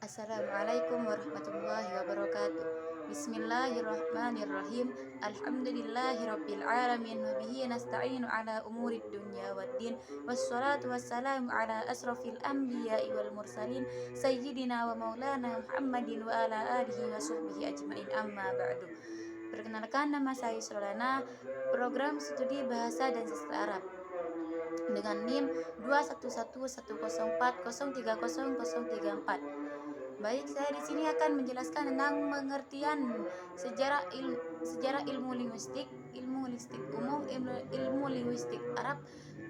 Assalamualaikum warahmatullahi wabarakatuh. Bismillahirrahmanirrahim. Alhamdulillahirabbil alamin wa bihi nasta'inu ala umuri dunya waddin. Wassalatu wassalamu ala asrafil anbiya'i wal mursalin sayyidina wa maulana Muhammadin wa ala alihi wa sahbihi ajmain, amma ba'du. Perkenalkan, nama saya Yusrolana, program studi bahasa dan sastra Arab dengan NIM 2111040300034. Baik, saya di sini akan menjelaskan tentang pengertian sejarah ilmu linguistik umum, ilmu linguistik Arab,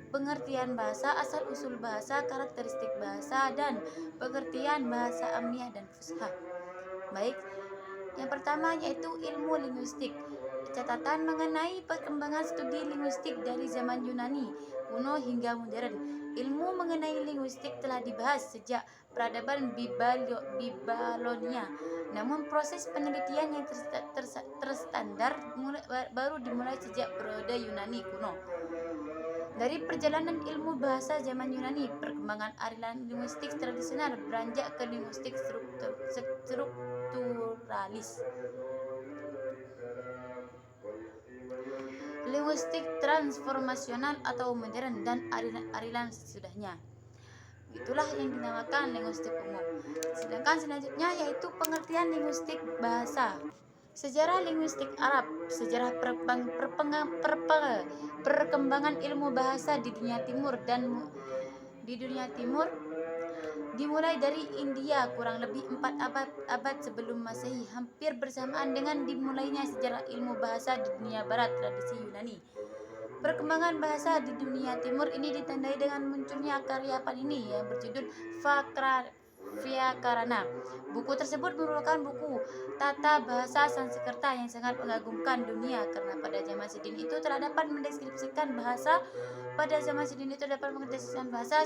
pengertian bahasa, asal usul bahasa, karakteristik bahasa, dan pengertian bahasa ammiah dan fusha. Baik, yang pertama yaitu ilmu linguistik. Catatan mengenai perkembangan studi linguistik dari zaman Yunani kuno hingga modern. Ilmu mengenai linguistik telah dibahas sejak peradaban Babilonia. Namun proses penelitian yang terstandar baru dimulai sejak periode Yunani kuno. Dari perjalanan ilmu bahasa zaman Yunani, perkembangan aliran linguistik tradisional beranjak ke linguistik strukturalis, linguistik transformasional atau modern, dan aliran sesudahnya. Itulah yang dinamakan linguistik umum. Sedangkan selanjutnya yaitu pengertian linguistik bahasa. Sejarah linguistik Arab. Sejarah perkembangan ilmu bahasa di dunia timur dimulai dari India kurang lebih 4 abad sebelum Masehi, hampir bersamaan dengan dimulainya sejarah ilmu bahasa di dunia barat tradisi Yunani. Perkembangan bahasa di dunia timur ini ditandai dengan munculnya karya Panini yang berjudul Vyakarana. Buku tersebut merupakan buku tata bahasa Sanskerta yang sangat mengagumkan dunia, karena pada zaman sedini itu dapat mendeskripsikan bahasa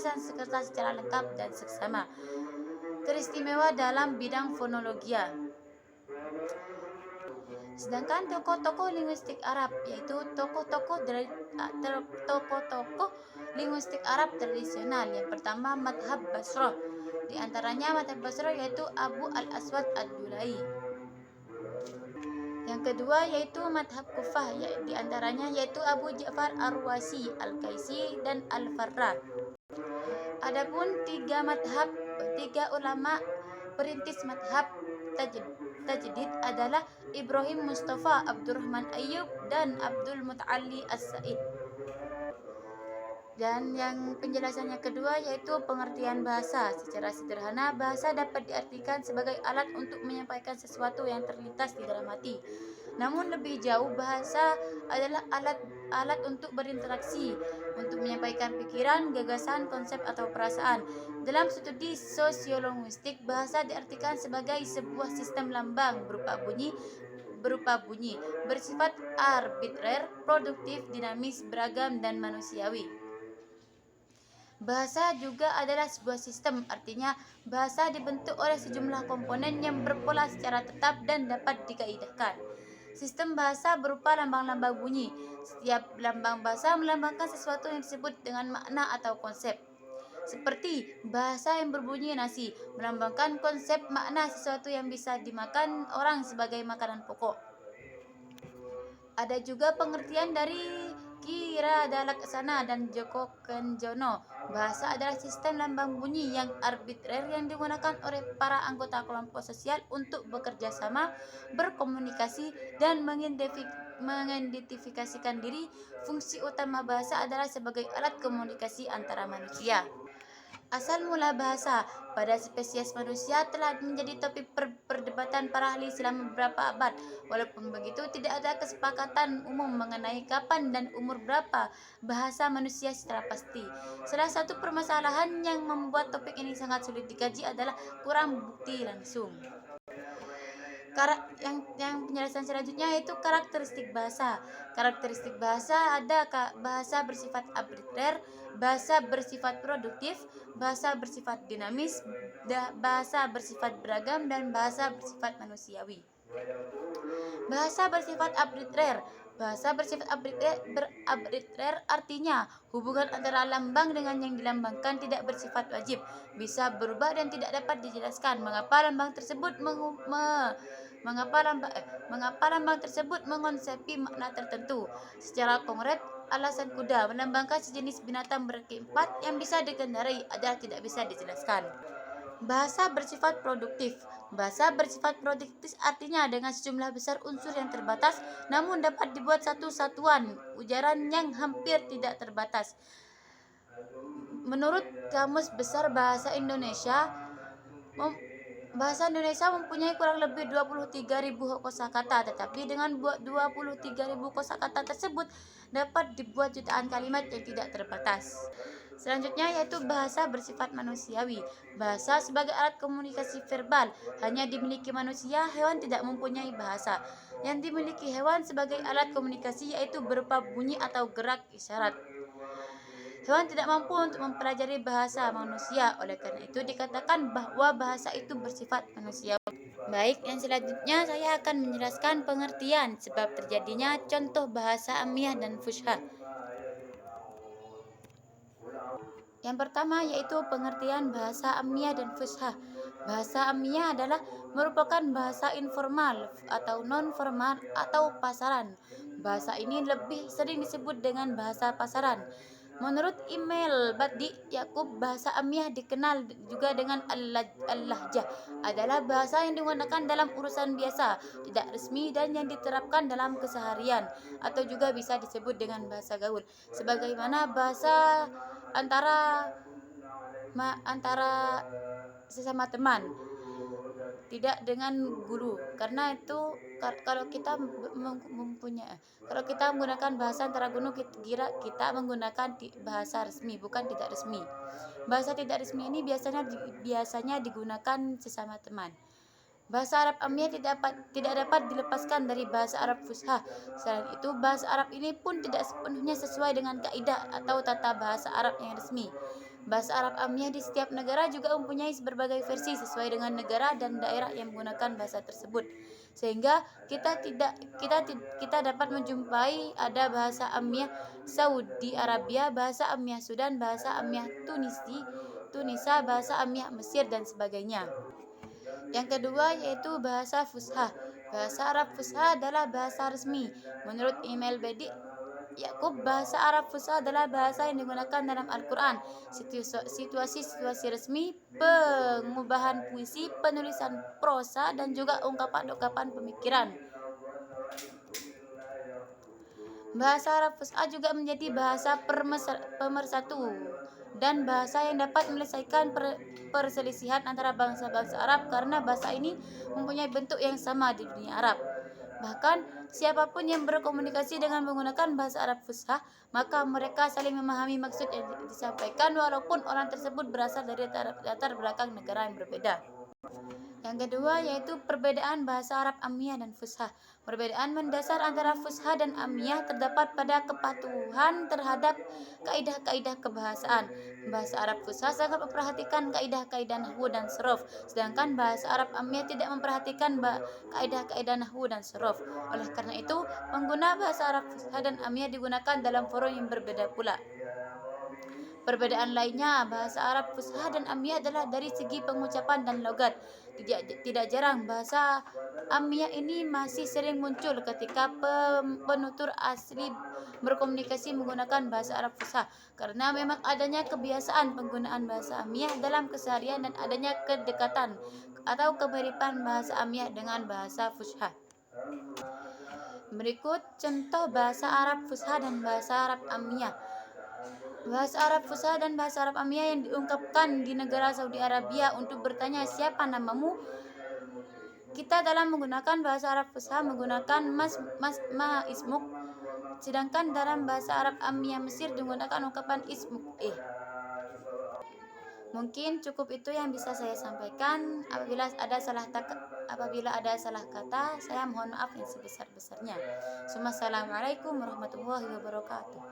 Sanskerta secara lengkap dan seksama, teristimewa dalam bidang fonologia. Sedangkan tokoh-tokoh linguistik Arab yaitu tokoh-tokoh linguistik Arab tradisional. Yang pertama, madhab Basrah. Di antaranya madhab Basrah yaitu Abu al-Aswad ad-Dulai. Yang kedua yaitu madhab Kufah, di antaranya yaitu Abu Ja'far ar-Ruwasi, al-Kaisi, dan al-Farra. Adapun tiga ulama perintis madhab Tajdid adalah Ibrahim Mustafa, Abdurrahman Ayyub, dan Abdul Muta'alli As-Sa'id. Dan yang penjelasannya kedua yaitu pengertian bahasa. Secara sederhana, bahasa dapat diartikan sebagai alat untuk menyampaikan sesuatu yang terlintas di dalam hati. Namun lebih jauh, bahasa adalah alat untuk berinteraksi, untuk menyampaikan pikiran, gagasan, konsep, atau perasaan. Dalam studi sosiolinguistik, bahasa diartikan sebagai sebuah sistem lambang berupa bunyi, bersifat arbitrer, produktif, dinamis, beragam, dan manusiawi. Bahasa juga adalah sebuah sistem, artinya bahasa dibentuk oleh sejumlah komponen yang berpola secara tetap dan dapat dikaidahkan. Sistem bahasa berupa lambang-lambang bunyi. Setiap lambang bahasa melambangkan sesuatu yang disebut dengan makna atau konsep. Seperti bahasa yang berbunyi nasi melambangkan konsep makna sesuatu yang bisa dimakan orang sebagai makanan pokok. Ada juga pengertian dari Kiradalaksana dan Joko Kenjono. Bahasa adalah sistem lambang bunyi yang arbitrer yang digunakan oleh para anggota kelompok sosial untuk bekerja sama, berkomunikasi, dan mengidentifikasikan diri. Fungsi utama bahasa adalah sebagai alat komunikasi antara manusia. Asal mula bahasa pada spesies manusia telah menjadi topik perdebatan para ahli selama beberapa abad. Walaupun begitu, tidak ada kesepakatan umum mengenai kapan dan umur berapa bahasa manusia secara pasti. Salah satu permasalahan yang membuat topik ini sangat sulit dikaji adalah kurang bukti langsung. Yang penjelasan selanjutnya yaitu karakteristik bahasa. Karakteristik bahasa ada bahasa bersifat arbitrer, bahasa bersifat produktif, bahasa bersifat dinamis, bahasa bersifat beragam, dan bahasa bersifat manusiawi. Bahasa bersifat arbitrer. Bahasa bersifat arbitrer artinya hubungan antara lambang dengan yang dilambangkan tidak bersifat wajib, bisa berubah dan tidak dapat dijelaskan mengapa lambang tersebut mengonsepi makna tertentu. Secara konkret, alasan kuda melambangkan sejenis binatang berkaki empat yang bisa dikendarai adalah tidak bisa dijelaskan. Bahasa bersifat produktif. Bahasa bersifat produktif artinya dengan sejumlah besar unsur yang terbatas namun dapat dibuat satu satuan ujaran yang hampir tidak terbatas. Menurut Kamus Besar Bahasa Indonesia, Bahasa Indonesia mempunyai kurang lebih 23.000 kosakata, tetapi dengan 23.000 kosakata tersebut dapat dibuat jutaan kalimat yang tidak terbatas. Selanjutnya yaitu bahasa bersifat manusiawi. Bahasa sebagai alat komunikasi verbal hanya dimiliki manusia, hewan tidak mempunyai bahasa. Yang dimiliki hewan sebagai alat komunikasi yaitu berupa bunyi atau gerak isyarat. Hewan tidak mampu untuk mempelajari bahasa manusia, oleh karena itu dikatakan bahwa bahasa itu bersifat manusiawi. Baik, yang selanjutnya saya akan menjelaskan pengertian sebab terjadinya contoh bahasa amiyah dan fusha. Yang pertama yaitu pengertian bahasa amiyah dan fusha. Bahasa amiyah adalah merupakan bahasa informal atau non-formal atau pasaran. Bahasa ini lebih sering disebut dengan bahasa pasaran. Menurut email Baddi Yakub, bahasa amiyah dikenal juga dengan al-lahjah, adalah bahasa yang digunakan dalam urusan biasa, tidak resmi dan yang diterapkan dalam keseharian, atau juga bisa disebut dengan bahasa gaul, sebagaimana bahasa antara sesama teman, tidak dengan guru. Karena itu kalau kita menggunakan bahasa antara guru, kita menggunakan bahasa resmi, bukan tidak resmi. Bahasa tidak resmi ini biasanya digunakan sesama teman. Bahasa Arab amiyah tidak dapat dilepaskan dari bahasa Arab fusha. Selain itu, bahasa Arab ini pun tidak sepenuhnya sesuai dengan kaidah atau tata bahasa Arab yang resmi. Bahasa Arab amiyah di setiap negara juga mempunyai berbagai versi sesuai dengan negara dan daerah yang menggunakan bahasa tersebut. Sehingga kita dapat menjumpai ada bahasa amiyah Saudi Arabia, bahasa amiyah Sudan, bahasa amiyah Tunisia, bahasa amiyah Mesir dan sebagainya. Yang kedua yaitu bahasa fusha. Bahasa Arab fusha adalah bahasa resmi. Menurut email Bedi Yakub, bahasa Arab fusha adalah bahasa yang digunakan dalam Al-Quran, situasi resmi, pengubahan puisi, penulisan prosa, dan juga ungkapan-ungkapan pemikiran. Bahasa Arab fusha juga menjadi bahasa pemersatu dan bahasa yang dapat menyelesaikan perselisihan antara bangsa-bangsa Arab karena bahasa ini mempunyai bentuk yang sama di dunia Arab. Bahkan siapapun yang berkomunikasi dengan menggunakan bahasa Arab fusha, maka mereka saling memahami maksud yang disampaikan walaupun orang tersebut berasal dari latar belakang negara yang berbeda. Yang kedua yaitu perbedaan bahasa Arab amiyah dan fusha. Perbedaan mendasar antara fusha dan amiyah terdapat pada kepatuhan terhadap kaidah-kaidah kebahasaan. Bahasa Arab fusha sangat memperhatikan kaidah-kaidah nahwu dan sorof, sedangkan bahasa Arab amiyah tidak memperhatikan kaidah-kaidah nahwu dan sorof. Oleh karena itu, pengguna bahasa Arab fusha dan amiyah digunakan dalam forum yang berbeda pula. Perbedaan lainnya, bahasa Arab fusha dan amiyah adalah dari segi pengucapan dan logat. Tidak jarang bahasa amiyah ini masih sering muncul ketika penutur asli berkomunikasi menggunakan bahasa Arab fusha, karena memang adanya kebiasaan penggunaan bahasa amiyah dalam keseharian dan adanya kedekatan atau kemiripan bahasa amiyah dengan bahasa fusha. Berikut contoh bahasa Arab fusha dan bahasa Arab amiyah. Bahasa Arab fusha dan bahasa Arab amiyah yang diungkapkan di negara Saudi Arabia untuk bertanya siapa namamu. Kita dalam menggunakan bahasa Arab fusha menggunakan ma ismuk, sedangkan dalam bahasa Arab amiyah Mesir menggunakan ungkapan ismuk Mungkin cukup itu yang bisa saya sampaikan. Apabila ada salah kata, saya mohon maaf yang sebesar-besarnya. Assalamualaikum warahmatullahi wabarakatuh.